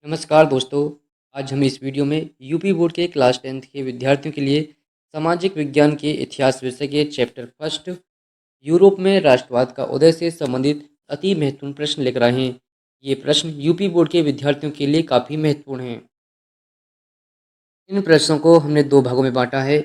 नमस्कार दोस्तों। आज हम इस वीडियो में यूपी बोर्ड के क्लास 10th के विद्यार्थियों के लिए सामाजिक विज्ञान के इतिहास विषय के चैप्टर फर्स्ट यूरोप में राष्ट्रवाद का उदय से संबंधित अति महत्वपूर्ण प्रश्न लेकर आए हैं। ये प्रश्न यूपी बोर्ड के विद्यार्थियों के लिए काफ़ी महत्वपूर्ण हैं। इन प्रश्नों को हमने दो भागों में बांटा है।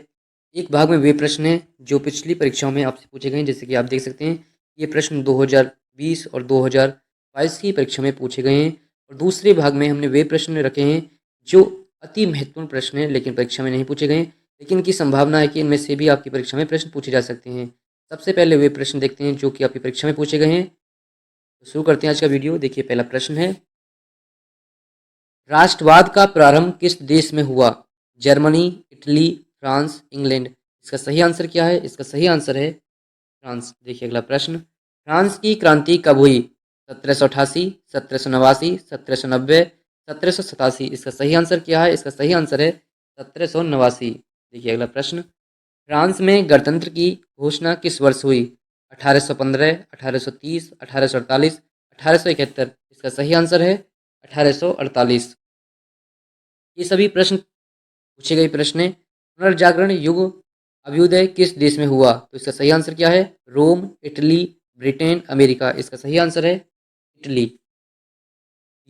एक भाग में वे प्रश्न हैं जो पिछली परीक्षाओं में आपसे पूछे गए हैं, जैसे कि आप देख सकते हैं ये प्रश्न 2020 और 2022 की परीक्षा में पूछे गए हैं। और दूसरे भाग में हमने वे प्रश्न रखे हैं जो अति महत्वपूर्ण प्रश्न हैं लेकिन परीक्षा में नहीं पूछे गए, लेकिन इनकी संभावना है कि इनमें से भी आपकी परीक्षा में प्रश्न पूछे जा सकते हैं। सबसे पहले वे प्रश्न देखते हैं जो कि आपकी परीक्षा में पूछे गए हैं। तो शुरू करते हैं आज का वीडियो। देखिए, पहला प्रश्न है, राष्ट्रवाद का प्रारंभ किस देश में हुआ? Germany, Italy, France, England. इसका सही आंसर क्या है? इसका सही आंसर है फ्रांस। देखिए अगला प्रश्न, फ्रांस की क्रांति कब हुई? 1788, 1789, 1790, 1787। इसका सही आंसर क्या है? इसका सही आंसर है 1789। देखिए अगला प्रश्न, फ्रांस में गणतंत्र की घोषणा किस वर्ष हुई? 1815, 1830, 1848, 1871। इसका सही आंसर है 1848। ये सभी प्रश्न पूछे गए प्रश्न हैं। पुनर्जागरण युग अभ्युदय किस देश में हुआ? तो इसका सही आंसर क्या है? रोम, इटली, ब्रिटेन, अमेरिका। इसका सही आंसर है इटली।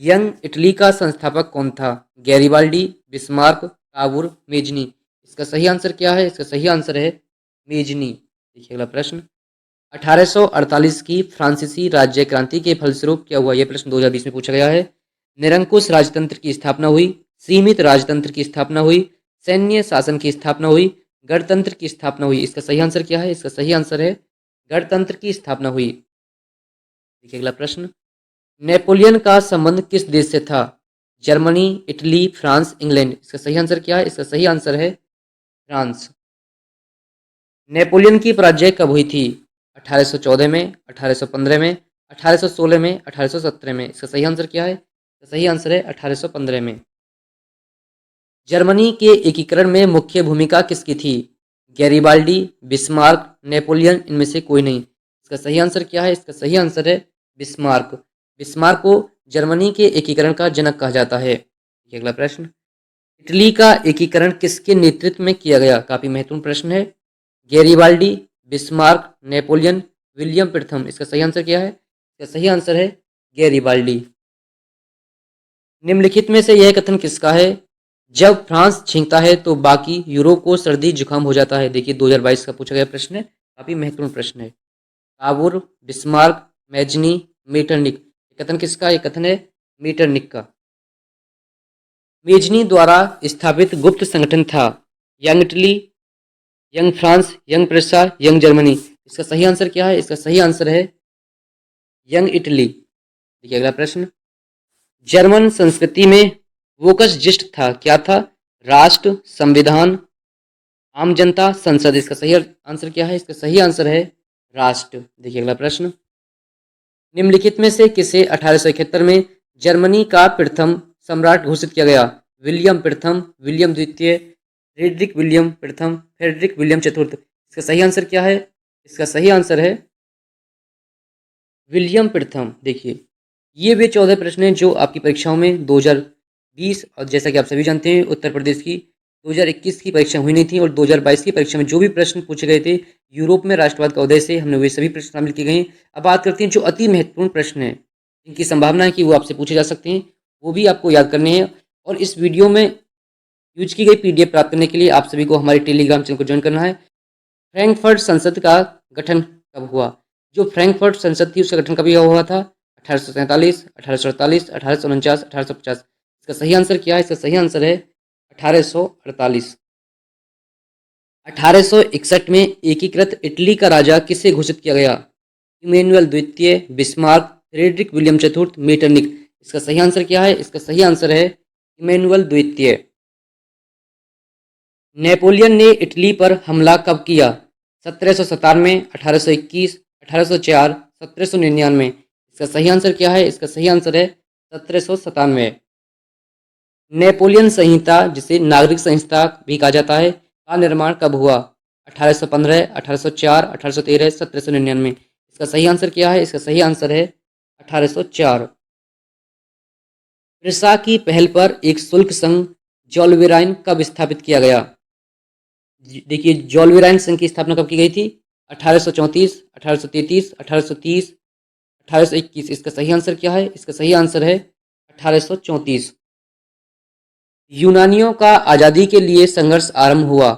यंग इटली का संस्थापक कौन था? Garibaldi, Bismarck, काबूर, Mazzini. इसका सही आंसर क्या है? इसका सही आंसर है मेजनी। देखिए अगला प्रश्न, 1848 की फ्रांसीसी राज्य क्रांति के फलस्वरूप क्या हुआ? यह प्रश्न 2020 में पूछा गया है। निरंकुश राजतंत्र की स्थापना हुई, सीमित राजतंत्र की स्थापना हुई, सैन्य शासन की स्थापना हुई, गणतंत्र की स्थापना हुई। इसका सही आंसर क्या है? इसका सही आंसर है गणतंत्र की स्थापना हुई। देखिए अगला प्रश्न, नेपोलियन का संबंध किस देश से था? Germany, Italy, France, England. इसका सही आंसर क्या है? इसका सही आंसर है फ्रांस। नेपोलियन की पराजय कब हुई थी? 1814 में, 1815 में, 1816 में, 1817 में। इसका सही आंसर क्या है? इसका सही आंसर है 1815 में। जर्मनी के एकीकरण में मुख्य भूमिका किसकी थी? Garibaldi, Bismarck, Napoleon. इनमें से कोई नहीं। इसका सही आंसर क्या है? इसका सही आंसर है बिस्मार्क। बिस्मार्क को जर्मनी के एकीकरण का जनक कहा जाता है। अगला प्रश्न, इटली का एकीकरण किसके नेतृत्व में किया गया? काफी महत्वपूर्ण प्रश्न है। गैरिबाल्डी, बिस्मार्क, नेपोलियन, विलियम प्रथम। इसका सही आंसर क्या है? इसका सही आंसर है गैरिबाल्डी। निम्नलिखित में से यह कथन किसका है? जब फ्रांस छींकता है तो बाकी यूरोप को सर्दी जुकाम हो जाता है। देखिए 2022 का पूछा गया प्रश्न है, काफी महत्वपूर्ण प्रश्न है। Cavour, Bismarck, Mazzini, Metternich. कथन किसका? ये कथन है मीटरनिक का। मेजनी द्वारा स्थापित गुप्त संगठन था young Italy, young France, young प्रेसा, यंग जर्मनी। इसका सही आंसर क्या है? इसका सही आंसर है यंग इटली। देखिए अगला प्रश्न, जर्मन संस्कृति में वोकस जिस्ट था, क्या था? राष्ट्र, संविधान, आम जनता, संसद। इसका सही आंसर क्या है? इसका सही आंसर है राष्ट्र। देखिए अगला प्रश्न, निम्नलिखित में से किसे 1871 में जर्मनी का प्रथम सम्राट घोषित किया गया? विलियम प्रथम, विलियम द्वितीय, फ्रेडरिक विलियम प्रथम, फ्रेडरिक विलियम चतुर्थ। इसका सही आंसर क्या है? इसका सही आंसर है विलियम प्रथम। देखिए ये वे 14 प्रश्न हैं जो आपकी परीक्षाओं में 2020 और जैसा कि आप सभी जानते हैं उत्तर प्रदेश की 2021 की परीक्षा हुई नहीं थी, और 2022 की परीक्षा में जो भी प्रश्न पूछे गए थे यूरोप में राष्ट्रवाद का उदय से, हमने वे सभी प्रश्न शामिल किए गए हैं। अब बात करते हैं जो अति महत्वपूर्ण प्रश्न है, जिनकी संभावना है कि वो आपसे पूछे जा सकते हैं, वो भी आपको याद करने हैं। और इस वीडियो में यूज की गई PDF प्राप्त करने के लिए आप सभी को हमारे टेलीग्राम चैनल को ज्वाइन करना है। फ्रैंकफर्ट संसद का गठन कब हुआ? जो फ्रैंकफर्ट संसद थी उसका गठन कभी हुआ था? 1847, 1848, 1849, 1850। इसका सही आंसर क्या है? इसका सही आंसर है 1848। 1861 में एकीकृत इटली का राजा किसे घोषित किया गया? इमैनुअल द्वितीय, बिस्मार्क, फ्रेडरिक विलियम चतुर्थ, मीटरनिक। इसका सही आंसर क्या है? इसका सही आंसर है इमैनुअल द्वितीय। नेपोलियन ने इटली पर हमला कब किया? 1797, 1821, 1804, 1799। इसका सही आंसर क्या है? इसका सही आंसर है 1797। नेपोलियन संहिता, जिसे नागरिक संहिता भी कहा जाता है, का निर्माण कब हुआ? 1815, 1804, 1813, 1799। इसका सही आंसर क्या है? इसका सही आंसर है 1804। प्रिसा की पहल पर एक शुल्क संघ जोल्वेराइन कब स्थापित किया गया? देखिए, जोल्वेराइन संघ की स्थापना कब की गई थी? 1834, 1833, 1830, 1821। इसका सही आंसर क्या है? इसका सही आंसर है 1834। यूनानियों का आज़ादी के लिए संघर्ष आरंभ हुआ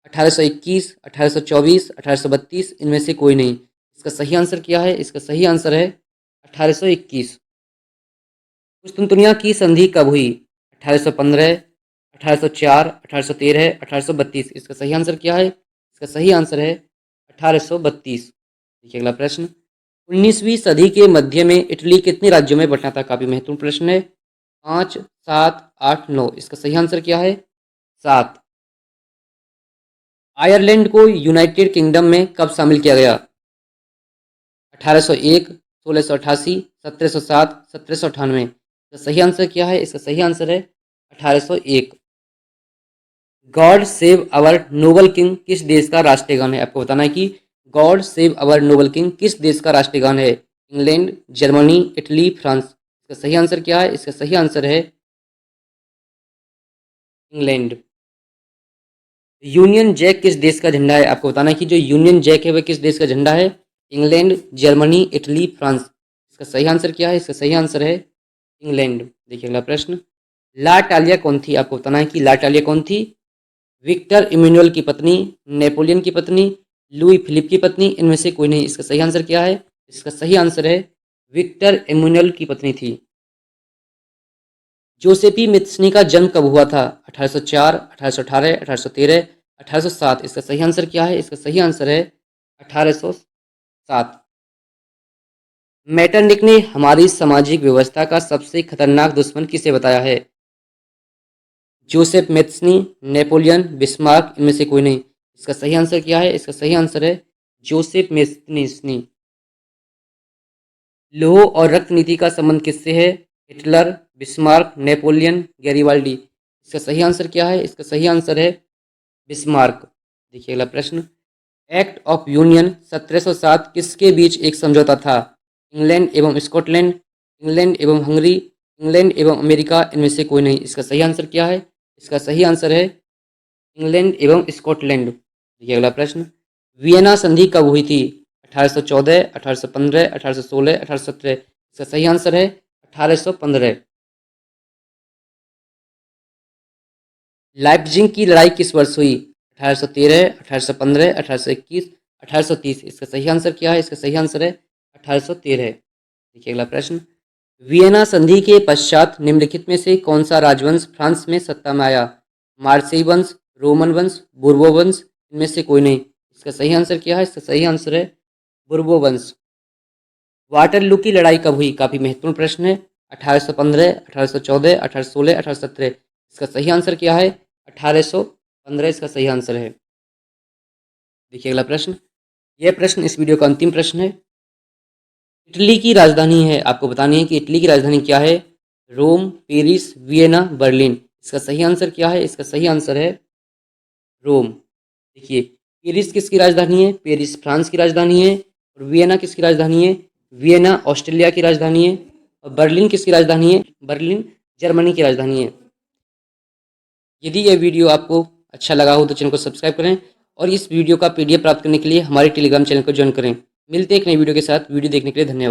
1821, 1824, 1832, इनमें से कोई नहीं। इसका सही आंसर क्या है? इसका सही आंसर है 1821। कुस्तुनतुनिया की संधि कब हुई? 1815, 1804, 1813, 1832। इसका सही आंसर क्या है? इसका सही आंसर है 1832। देखिए अगला प्रश्न, 19वीं सदी के मध्य में इटली कितने राज्यों में बंटा था? काफी महत्वपूर्ण प्रश्न है। 5, 7, 8, 9। इसका सही आंसर क्या है? 7। आयरलैंड को यूनाइटेड किंगडम में कब शामिल किया गया? 1801, 1688, 1707, 1798। इसका सही आंसर क्या है? इसका सही आंसर है 1801। God save our Nobel king किस देश का राष्ट्रीय गान है? आपको बताना है कि God save our Nobel king किस देश का राष्ट्रीय गान है? England, Germany, Italy, France. इसका सही आंसर क्या है? इसका सही आंसर है इंग्लैंड। यूनियन जैक किस देश का झंडा है? आपको बताना है कि जो यूनियन जैक है वह किस देश का झंडा है? England, Germany, Italy, France. इसका सही आंसर क्या है? इसका सही आंसर है इंग्लैंड। देखिए अगला प्रश्न, ला टालिया कौन थी? आपको बताना है कि ला टालिया कौन थी? विक्टर इमेनुअल की पत्नी, नेपोलियन की पत्नी, लुई फिलिप की पत्नी, इनमें से कोई नहीं। इसका सही आंसर क्या है? इसका सही आंसर है विक्टर इमेनुअल की पत्नी थी। जोसेपी मित्सनी का जन्म कब हुआ था? 1804, 1818, 1813, 1807। इसका सही आंसर क्या है? इसका सही आंसर है 1807। मेटरनिक ने हमारी सामाजिक व्यवस्था का सबसे खतरनाक दुश्मन किसे बताया है? जोसेफ मेत्सनी, नेपोलियन, बिस्मार्क, इनमें से कोई नहीं। इसका सही आंसर क्या है? इसका सही आंसर है जोसेफ मेत्सनी। लौह और रक्त नीति का संबंध किससे है? Hitler, Bismarck, Napoleon, Garibaldi. इसका सही आंसर क्या है? इसका सही आंसर है बिस्मार्क। देखिए अगला प्रश्न, एक्ट ऑफ यूनियन 1707 किसके बीच एक समझौता था? इंग्लैंड एवं स्कॉटलैंड, इंग्लैंड एवं हंगरी, इंग्लैंड एवं अमेरिका, इनमें से कोई नहीं। इसका सही आंसर क्या है? इसका सही आंसर है इंग्लैंड एवं स्कॉटलैंड। देखिए अगला प्रश्न, वियना संधि कब हुई थी? 1814, 1815, 1816, 1817। इसका सही आंसर है 1815। लाइप्जिग की लड़ाई किस वर्ष हुई? 1813, 1815, 1821, 1830। इसका सही आंसर क्या है? इसका सही आंसर है 1813। देखिए अगला प्रश्न, वियना संधि के पश्चात निम्नलिखित में से कौन सा राजवंश फ्रांस में सत्ता में आया? मार्सेई वंश, रोमन वंश, बुर्बो वंश, इनमें से कोई नहीं। इसका सही आंसर क्या है? इसका सही आंसर है बुर्बो वंश। वाटरलू की लड़ाई कब हुई? काफी महत्वपूर्ण प्रश्न है। 1815, 1814, 1816, 1817। इसका सही आंसर क्या है? 1815 इसका सही आंसर है। देखिए अगला प्रश्न, यह प्रश्न इस वीडियो का अंतिम प्रश्न है। इटली की राजधानी है, आपको बतानी है कि इटली की राजधानी क्या है? रोम, पेरिस, वियना, बर्लिन। इसका सही आंसर क्या है? इसका सही आंसर है रोम। देखिए, पेरिस किसकी राजधानी है? पेरिस फ्रांस की राजधानी है। और वियना किसकी राजधानी है? वियना ऑस्ट्रेलिया की राजधानी है। और बर्लिन किसकी राजधानी है? बर्लिन जर्मनी की राजधानी है। यदि यह वीडियो आपको अच्छा लगा हो तो चैनल को सब्सक्राइब करें और इस वीडियो का पीडीएफ प्राप्त करने के लिए हमारे टेलीग्राम चैनल को ज्वाइन करें। मिलते हैं एक नई वीडियो के साथ। वीडियो देखने के लिए धन्यवाद।